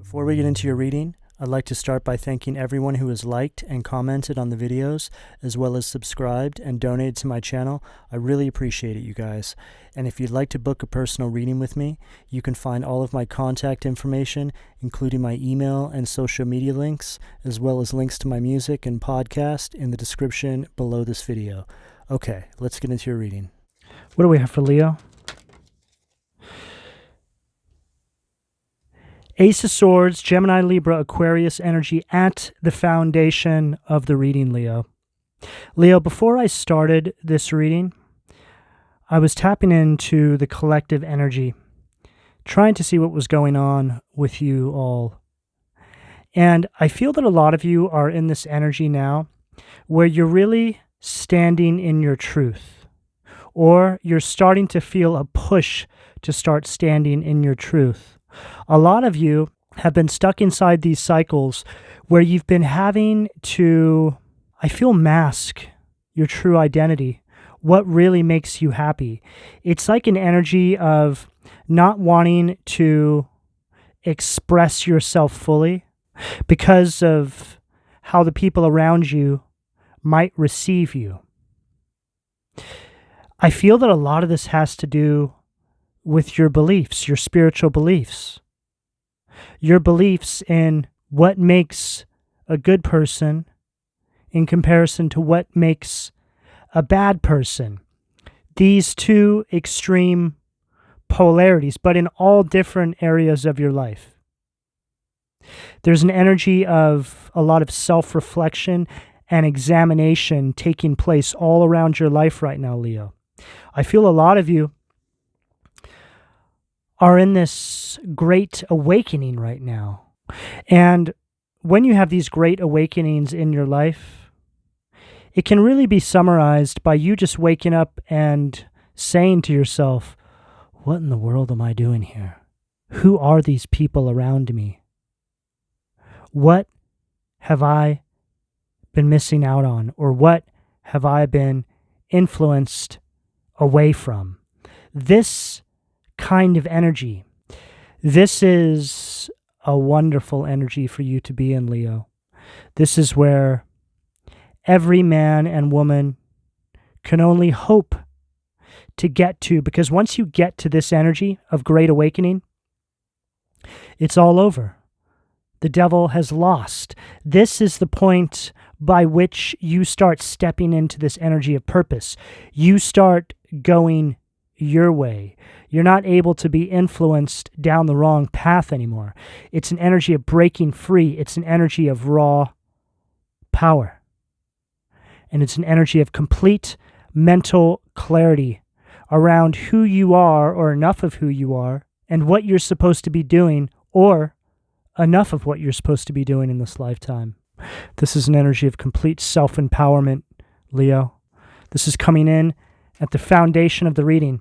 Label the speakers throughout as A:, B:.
A: Before we get into your reading, I'd like to start by thanking everyone who has liked and commented on the videos, as well as subscribed and donated to my channel. I really appreciate it, you guys. And if you'd like to book a personal reading with me, you can find all of my contact information, including my email and social media links, as well as links to my music and podcast in the description below this video. Okay, let's get into your reading.
B: What do we have for Leo? Ace of Swords, Gemini, Libra, Aquarius energy at the foundation of the reading, Leo. Leo, before I started this reading, I was tapping into the collective energy, trying to see what was going on with you all. And I feel that a lot of you are in this energy now where you're really standing in your truth, or you're starting to feel a push to start standing in your truth. A lot of you have been stuck inside these cycles where you've been having to, I feel, mask your true identity, what really makes you happy. It's like an energy of not wanting to express yourself fully because of how the people around you might receive you. I feel that a lot of this has to do with your beliefs, your spiritual beliefs, your beliefs in what makes a good person in comparison to what makes a bad person. These two extreme polarities, but in all different areas of your life. There's an energy of a lot of self-reflection and examination taking place all around your life right now, Leo. I feel a lot of you are in this great awakening right now. And when you have these great awakenings in your life, it can really be summarized by you just waking up and saying to yourself, what in the world am I doing here? Who are these people around me? What have I been missing out on? Or what have I been influenced away from? This kind of energy. This is a wonderful energy for you to be in, Leo. This is where every man and woman can only hope to get to, because once you get to this energy of great awakening, it's all over. The devil has lost. This is the point by which you start stepping into this energy of purpose. You start going your way. You're not able to be influenced down the wrong path anymore. It's an energy of breaking free. It's an energy of raw power. And it's an energy of complete mental clarity around who you are, or enough of who you are, and what you're supposed to be doing, or enough of what you're supposed to be doing in this lifetime. This is an energy of complete self-empowerment, Leo. This is coming in at the foundation of the reading.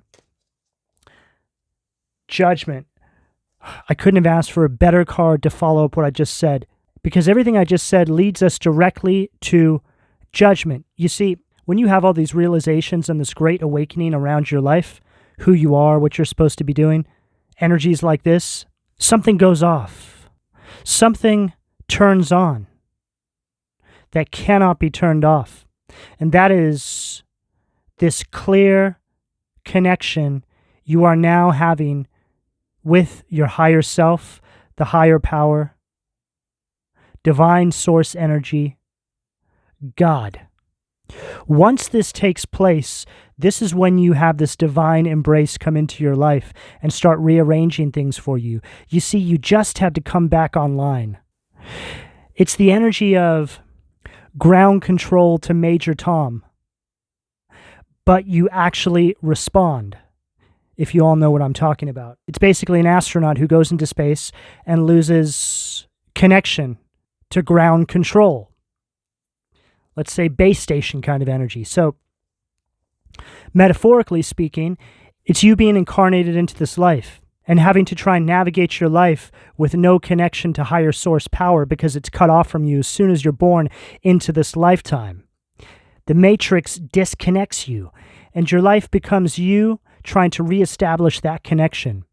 B: Judgment. I couldn't have asked for a better card to follow up what I just said, because everything I just said leads us directly to judgment. You see, when you have all these realizations and this great awakening around your life, who you are, what you're supposed to be doing, energies like this, something goes off. Something turns on that cannot be turned off. And that is this clear connection you are now having with your higher self, the higher power, divine source energy, God. Once this takes place, this is when you have this divine embrace come into your life and start rearranging things for you. You see, you just had to come back online. It's the energy of ground control to Major Tom, but you actually respond, if you all know what I'm talking about. It's basically an astronaut who goes into space and loses connection to ground control. Let's say base station kind of energy. So, metaphorically speaking, it's you being incarnated into this life and having to try and navigate your life with no connection to higher source power because it's cut off from you as soon as you're born into this lifetime. The matrix disconnects you, and your life becomes you trying to reestablish that connection.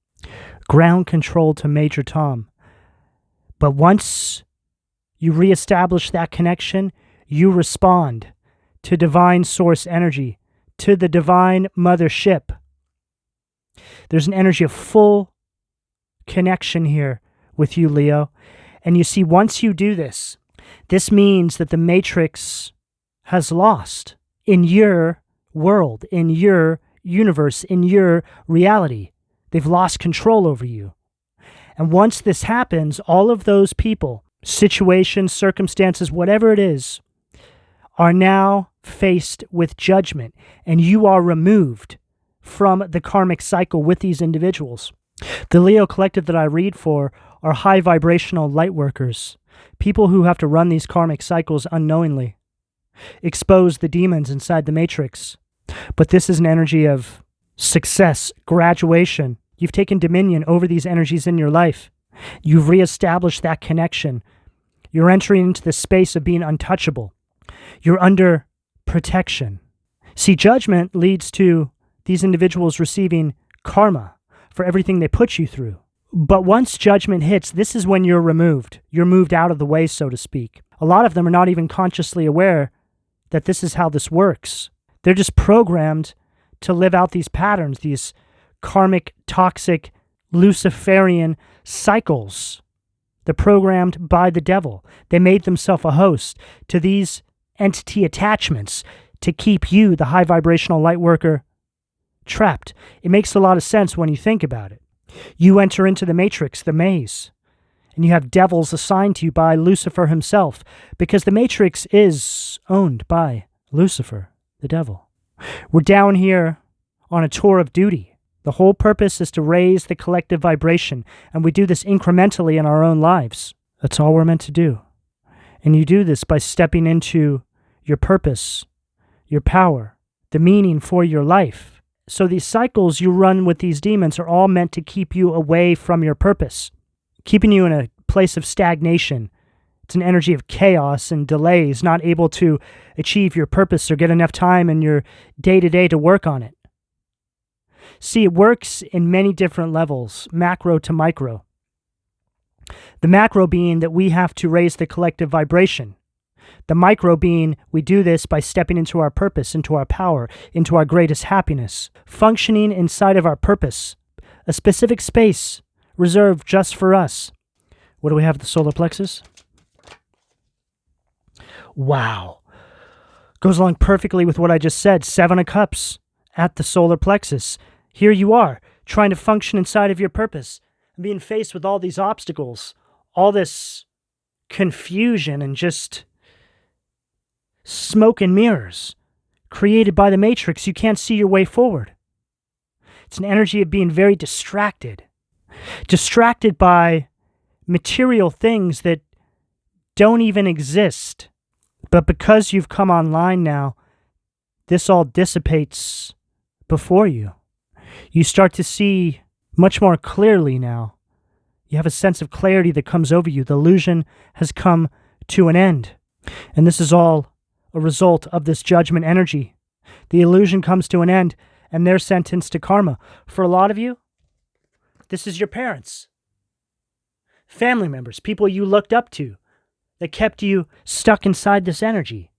B: Ground control to Major Tom. But once you reestablish that connection, you respond to divine source energy, to the divine mothership. There's an energy of full connection here with you, Leo. And you see, once you do this, this means that the Matrix has lost in your world, in your universe, in your reality. They've lost control over you. And once this happens, all of those people, situations, circumstances, whatever it is, are now faced with judgment, and you are removed from the karmic cycle with these individuals. The Leo collective that I read for are high vibrational light workers, people who have to run these karmic cycles unknowingly, expose the demons inside the matrix. But this is an energy of success, graduation. You've taken dominion over these energies in your life. You've reestablished that connection. You're entering into the space of being untouchable. You're under protection. See, judgment leads to these individuals receiving karma for everything they put you through. But once judgment hits, this is when you're removed. You're moved out of the way, so to speak. A lot of them are not even consciously aware that this is how this works. They're just programmed to live out these patterns, these karmic, toxic, Luciferian cycles. They're programmed by the devil. They made themselves a host to these entity attachments to keep you, the high vibrational light worker, trapped. It makes a lot of sense when you think about it. You enter into the matrix, the maze, and you have devils assigned to you by Lucifer himself, because the matrix is owned by Lucifer, the devil. We're down here on a tour of duty. The whole purpose is to raise the collective vibration, and we do this incrementally in our own lives. That's all we're meant to do. And you do this by stepping into your purpose, your power, the meaning for your life. So these cycles you run with these demons are all meant to keep you away from your purpose, keeping you in a place of stagnation. It's an energy of chaos and delays, not able to achieve your purpose or get enough time in your day-to-day to work on it. See, it works in many different levels, macro to micro. The macro being that we have to raise the collective vibration. The micro being we do this by stepping into our purpose, into our power, into our greatest happiness, functioning inside of our purpose, a specific space reserved just for us. What do we have at the solar plexus? Wow. Goes along perfectly with what I just said. 7 of Cups at the solar plexus. Here you are, trying to function inside of your purpose, and being faced with all these obstacles, all this confusion and just smoke and mirrors created by the matrix. You can't see your way forward. It's an energy of being very distracted by material things that don't even exist. But because you've come online now, this all dissipates before you. You start to see much more clearly now. You have a sense of clarity that comes over you. The illusion has come to an end. And this is all a result of this judgment energy. The illusion comes to an end, and they're sentenced to karma. For a lot of you, this is your parents, family members, people you looked up to that kept you stuck inside this energy.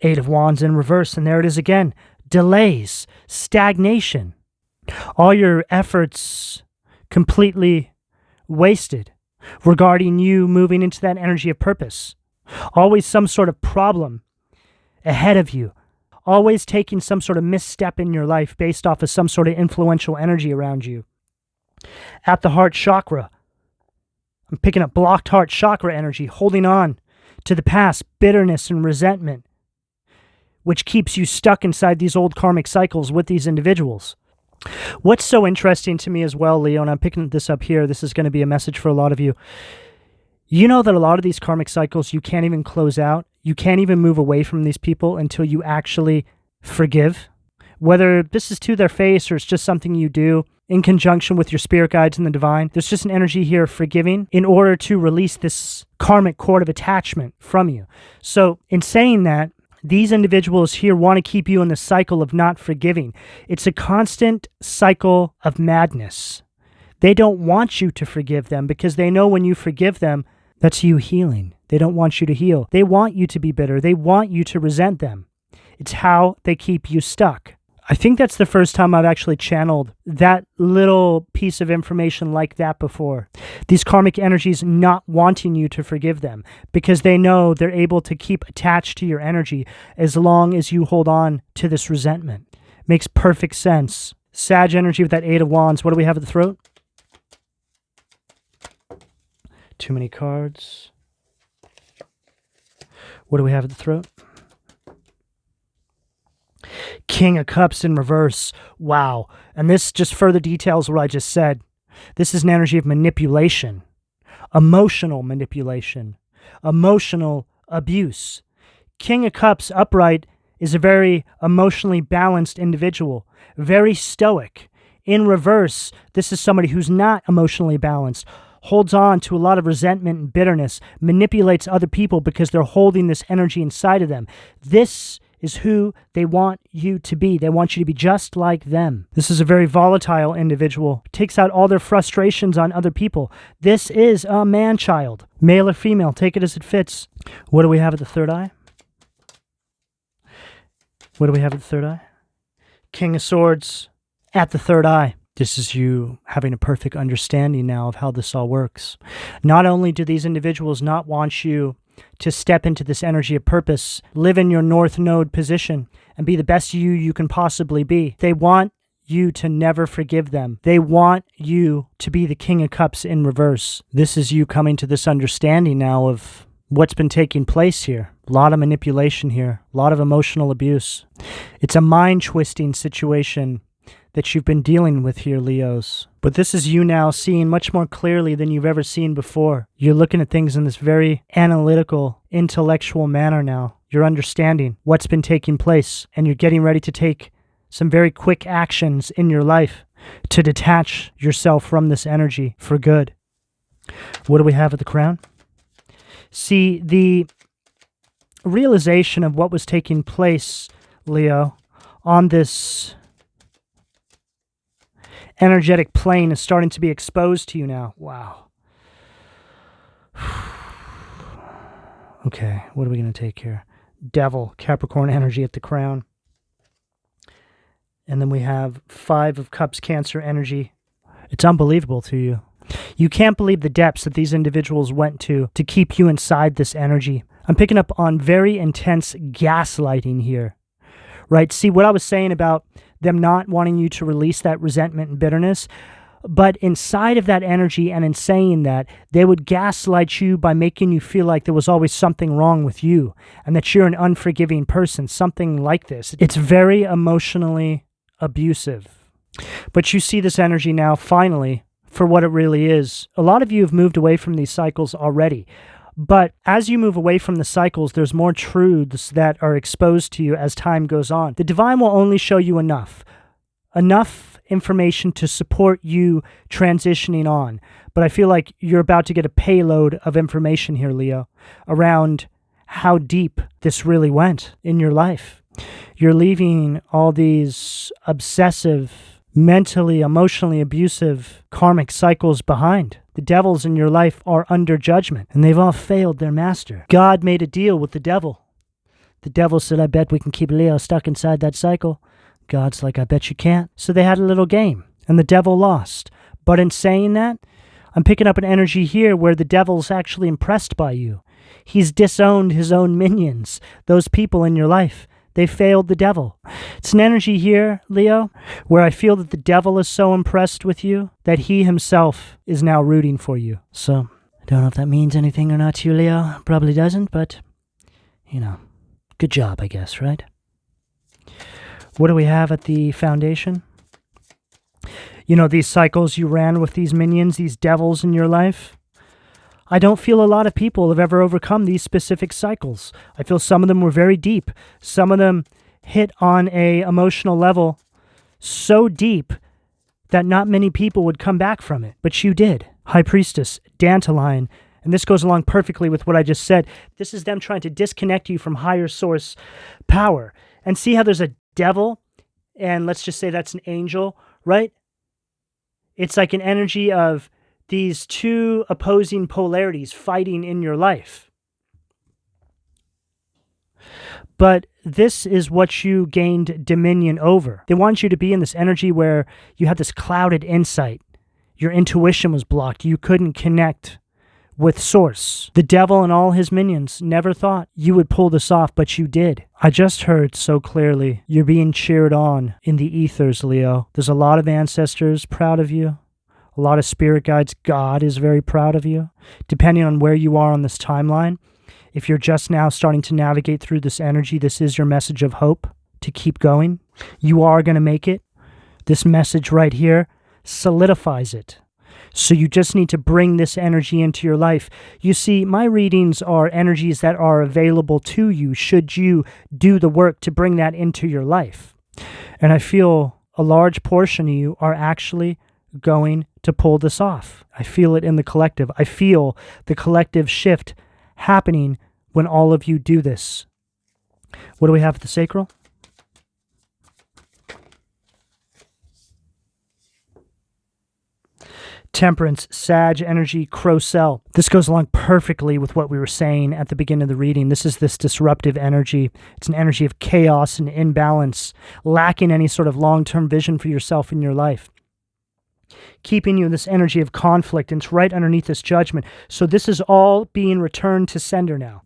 B: Eight of Wands in reverse, and there it is again. Delays, stagnation. All your efforts completely wasted regarding you moving into that energy of purpose. Always some sort of problem ahead of you. Always taking some sort of misstep in your life based off of some sort of influential energy around you. At the heart chakra, I'm picking up blocked heart chakra energy, holding on to the past, bitterness and resentment, which keeps you stuck inside these old karmic cycles with these individuals. What's so interesting to me as well, Leo, and I'm picking this up here, this is going to be a message for a lot of you. You know that a lot of these karmic cycles you can't even close out. You can't even move away from these people until you actually forgive. Whether this is to their face or it's just something you do in conjunction with your spirit guides and the divine, there's just an energy here of forgiving in order to release this karmic cord of attachment from you. So in saying that, These individuals here want to keep you in the cycle of not forgiving. It's a constant cycle of madness. They don't want you to forgive them because they know when you forgive them, that's you healing. They don't want you to heal. They want you to be bitter. They want you to resent them. It's how they keep you stuck. I think that's the first time I've actually channeled that little piece of information like that before. These karmic energies not wanting you to forgive them because they know they're able to keep attached to your energy as long as you hold on to this resentment. Makes perfect sense. Sag energy with that Eight of Wands. What do we have at the throat? Too many cards. What do we have at the throat? King of Cups in reverse. Wow. And this just further details what I just said. This is an energy of manipulation, emotional manipulation, emotional abuse. King of Cups upright is a very emotionally balanced individual, very stoic. In reverse, this is somebody who's not emotionally balanced, holds on to a lot of resentment and bitterness, manipulates other people because they're holding this energy inside of them. This is who they want you to be. They want you to be just like them. This is a very volatile individual. Takes out all their frustrations on other people. This is a man-child. Male or female, take it as it fits. What do we have at the third eye? What do we have at the third eye? King of Swords at the third eye. This is you having a perfect understanding now of how this all works. Not only do these individuals not want you to step into this energy of purpose, live in your North Node position, and be the best you can possibly be. They want you to never forgive them. They want you to be the King of Cups in reverse. This is you coming to this understanding now of what's been taking place here. A lot of manipulation here, a lot of emotional abuse. It's a mind-twisting situation that you've been dealing with here, Leos. But this is you now seeing much more clearly than you've ever seen before. You're looking at things in this very analytical, intellectual manner now. You're understanding what's been taking place, and you're getting ready to take some very quick actions in your life to detach yourself from this energy for good. What do we have at the crown? See, the realization of what was taking place, Leo, on this energetic plane is starting to be exposed to you now. Wow. Okay, what are we going to take here? Devil, Capricorn energy at the crown. And then we have Five of Cups, Cancer energy. It's unbelievable to you. You can't believe the depths that these individuals went to keep you inside this energy. I'm picking up on very intense gaslighting here. Right? See, what I was saying about them not wanting you to release that resentment and bitterness, but inside of that energy and in saying that, they would gaslight you by making you feel like there was always something wrong with you and that you're an unforgiving person, something like this. It's very emotionally abusive. But you see this energy now, finally, for what it really is. A lot of you have moved away from these cycles already. But as you move away from the cycles, there's more truths that are exposed to you as time goes on. The divine will only show you enough information to support you transitioning on. But I feel like you're about to get a payload of information here, Leo, around how deep this really went in your life. You're leaving all these obsessive, mentally, emotionally abusive karmic cycles behind. The devils in your life are under judgment, and they've all failed their master. God made a deal with the devil. The devil said, I bet we can keep Leo stuck inside that cycle. God's like, I bet you can't. So they had a little game, and the devil lost. But in saying that, I'm picking up an energy here where the devil's actually impressed by you. He's disowned his own minions, those people in your life. They failed the devil. It's an energy here, Leo, where I feel that the devil is so impressed with you that he himself is now rooting for you. So, I don't know if that means anything or not to you, Leo. Probably doesn't, but, good job, I guess, right? What do we have at the foundation? These cycles you ran with these minions, these devils in your life. I don't feel a lot of people have ever overcome these specific cycles. I feel some of them were very deep. Some of them hit on a emotional level so deep that not many people would come back from it. But you did. High Priestess, Dandelion, And this goes along perfectly with what I just said. This is them trying to disconnect you from higher source power. And see how there's a devil, and let's just say that's an angel, right? It's like an energy of these two opposing polarities fighting in your life. But this is what you gained dominion over. They want you to be in this energy where you had this clouded insight. Your intuition was blocked. You couldn't connect with Source. The devil and all his minions never thought you would pull this off, but you did. I just heard so clearly you're being cheered on in the ethers, Leo. There's a lot of ancestors proud of you. A lot of spirit guides. God is very proud of you. Depending on where you are on this timeline, if you're just now starting to navigate through this energy, this is your message of hope to keep going. You are going to make it. This message right here solidifies it. So you just need to bring this energy into your life. You see, my readings are energies that are available to you should you do the work to bring that into your life. And I feel a large portion of you are actually going to pull this off. I feel it in the collective. I feel the collective shift happening when all of you do this. What do we have at the sacral? Temperance, Sag energy, Crow cell. This goes along perfectly with what we were saying at the beginning of the reading. This is this disruptive energy. It's an energy of chaos and imbalance, lacking any sort of long-term vision for yourself in your life, keeping you in this energy of conflict, and it's right underneath this judgment. So this is all being returned to sender now.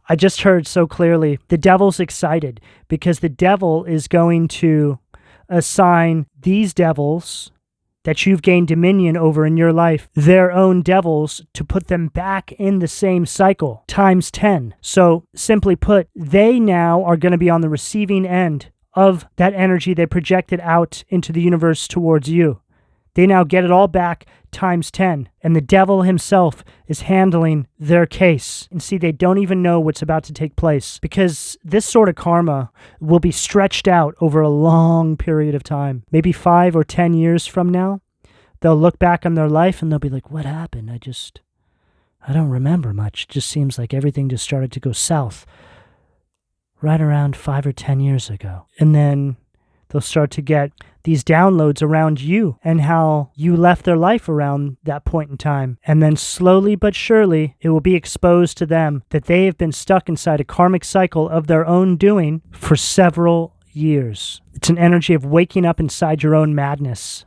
B: I just heard so clearly, the devil's excited because the devil is going to assign these devils that you've gained dominion over in your life, their own devils, to put them back in the same cycle, times 10. So simply put, they now are going to be on the receiving end of that energy they projected out into the universe towards you. They now get it all back times 10. And the devil himself is handling their case. And see, they don't even know what's about to take place because this sort of karma will be stretched out over a long period of time. Maybe 5 or 10 years from now, they'll look back on their life and they'll be like, what happened? I don't remember much. It just seems like everything just started to go south right around 5 or 10 years ago. And then they'll start to get these downloads around you and how you left their life around that point in time. And then slowly but surely, it will be exposed to them that they have been stuck inside a karmic cycle of their own doing for several years. It's an energy of waking up inside your own madness.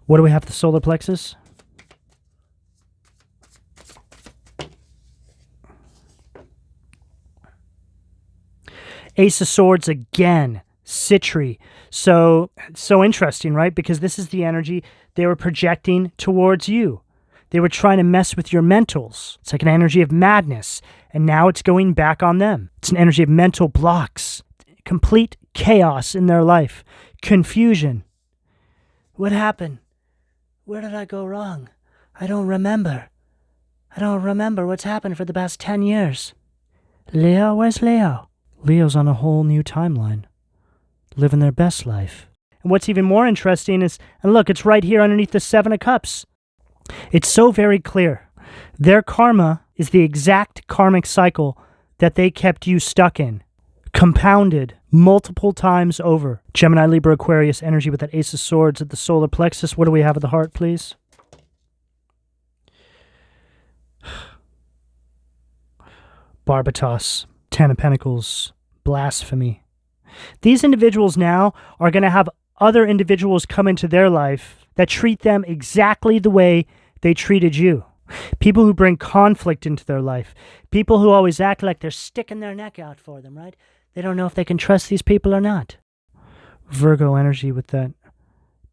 B: What do we have at the solar plexus? Ace of Swords again. Citri. So interesting, right? Because this is the energy they were projecting towards you. They were trying to mess with your mentals. It's like an energy of madness, and now it's going back on them. It's an energy of mental blocks, complete chaos in their life, confusion. What happened? Where did I go wrong? I don't remember. I don't remember what's happened for the past 10 years. Leo, where's Leo? Leo's on a whole new timeline, living their best life. And what's even more interesting is, and look, it's right here underneath the 7 of Cups. It's so very clear. Their karma is the exact karmic cycle that they kept you stuck in, compounded multiple times over. Gemini, Libra, Aquarius energy with that Ace of Swords at the solar plexus. What do we have at the heart, please? Barbatos, 10 of Pentacles, blasphemy. These individuals now are going to have other individuals come into their life that treat them exactly the way they treated you. People who bring conflict into their life. People who always act like they're sticking their neck out for them, right? They don't know if they can trust these people or not. Virgo energy with that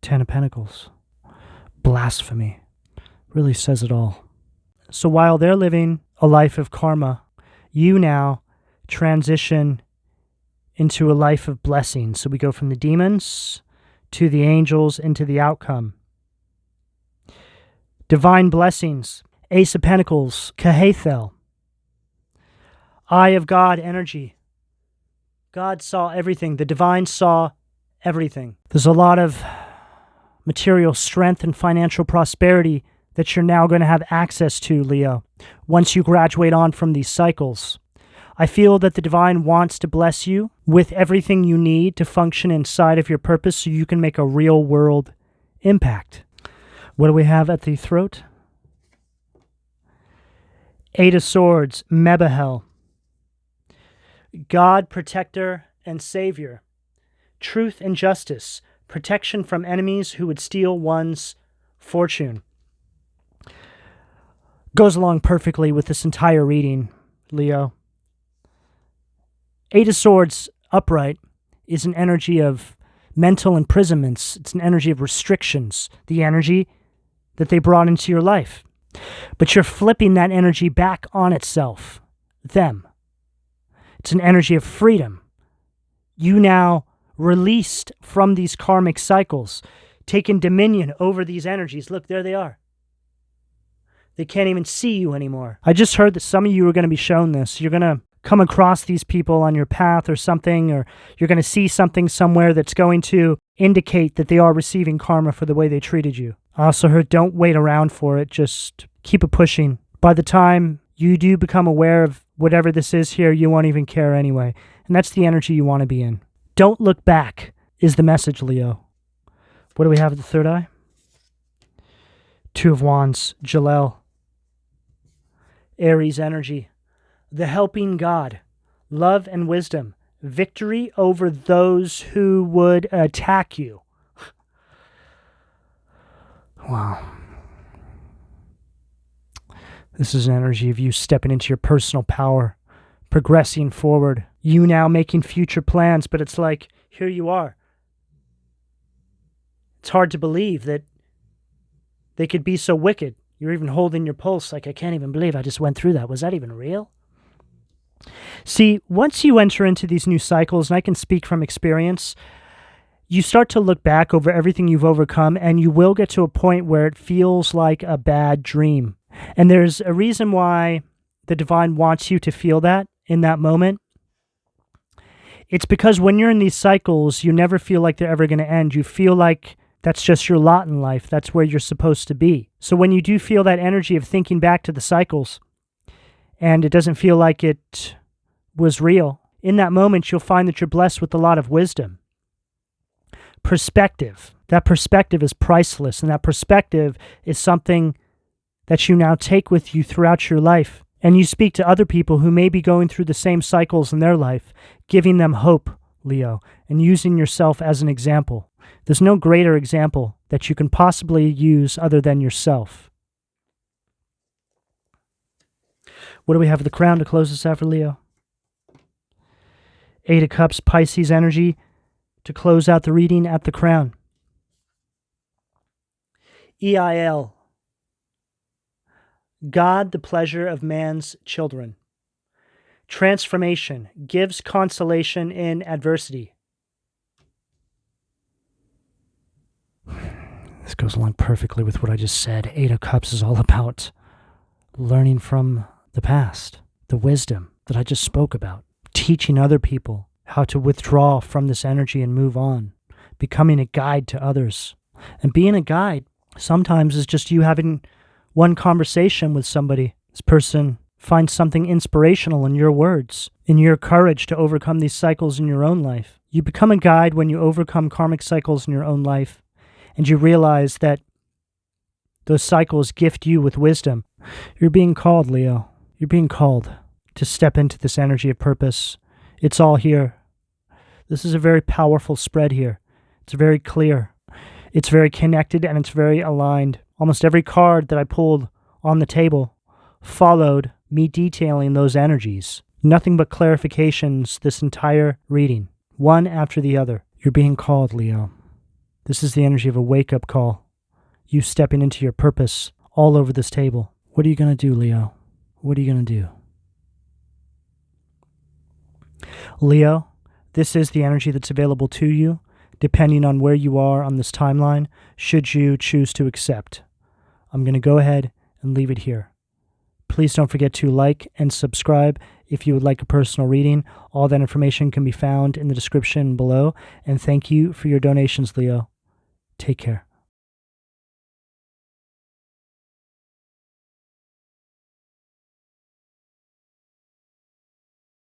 B: 10 of Pentacles. Blasphemy. Really says it all. So while they're living a life of karma, you now transition into a life of blessing. So we go from the demons to the angels into the outcome. Divine blessings. Ace of Pentacles, Kahathel. Eye of God energy. God saw everything. The divine saw everything. There's a lot of material strength and financial prosperity that you're now going to have access to, Leo, once you graduate on from these cycles. I feel that the divine wants to bless you with everything you need to function inside of your purpose so you can make a real world impact. What do we have at the throat? Eight of Swords, Mebahel. God, protector, and savior. Truth and justice. Protection from enemies who would steal one's fortune. Goes along perfectly with this entire reading, Leo. Eight of Swords, upright, is an energy of mental imprisonments. It's an energy of restrictions, the energy that they brought into your life. But you're flipping that energy back on itself, them. It's an energy of freedom. You now released from these karmic cycles, taken dominion over these energies. Look, there they are. They can't even see you anymore. I just heard that some of you are going to be shown this. You're going to come across these people on your path or something, or you're going to see something somewhere that's going to indicate that they are receiving karma for the way they treated you. I also heard don't wait around for it, just keep it pushing. By the time you do become aware of whatever this is here, you won't even care anyway. And that's the energy you want to be in. Don't look back is the message, Leo. What do we have at the third eye? Two of Wands, Jalel. Aries energy. The helping God, love and wisdom, victory over those who would attack you. Wow. This is an energy of you stepping into your personal power, progressing forward, you now making future plans, but it's like, here you are. It's hard to believe that they could be so wicked. You're even holding your pulse like, I can't even believe I just went through that. Was that even real? See, once you enter into these new cycles, and I can speak from experience, you start to look back over everything you've overcome, and you will get to a point where it feels like a bad dream. And there's a reason why the divine wants you to feel that in that moment. It's because when you're in these cycles, you never feel like they're ever going to end. You feel like that's just your lot in life. That's where you're supposed to be. So when you do feel that energy of thinking back to the cycles, and it doesn't feel like it was real, in that moment, you'll find that you're blessed with a lot of wisdom. Perspective. That perspective is priceless, and that perspective is something that you now take with you throughout your life. And you speak to other people who may be going through the same cycles in their life, giving them hope, Leo, and using yourself as an example. There's no greater example that you can possibly use other than yourself. What do we have at the crown to close this out for Leo? Eight of Cups, Pisces energy to close out the reading at the crown. EIL. God, the pleasure of man's children. Transformation gives consolation in adversity. This goes along perfectly with what I just said. Eight of Cups is all about learning from the past, the wisdom that I just spoke about, teaching other people how to withdraw from this energy and move on, becoming a guide to others. And being a guide sometimes is just you having one conversation with somebody. This person finds something inspirational in your words, in your courage to overcome these cycles in your own life. You become a guide when you overcome karmic cycles in your own life, and you realize that those cycles gift you with wisdom. You're being called, Leo. You're being called to step into this energy of purpose. It's all here. This is a very powerful spread here. It's very clear. It's very connected, and it's very aligned. Almost every card that I pulled on the table followed me detailing those energies. Nothing but clarifications this entire reading, one after the other. You're being called, Leo. This is the energy of a wake-up call. You stepping into your purpose all over this table. What are you going to do, Leo? What are you going to do? Leo, this is the energy that's available to you, depending on where you are on this timeline, should you choose to accept. I'm going to go ahead and leave it here. Please don't forget to like and subscribe if you would like a personal reading. All that information can be found in the description below. And thank you for your donations, Leo. Take care.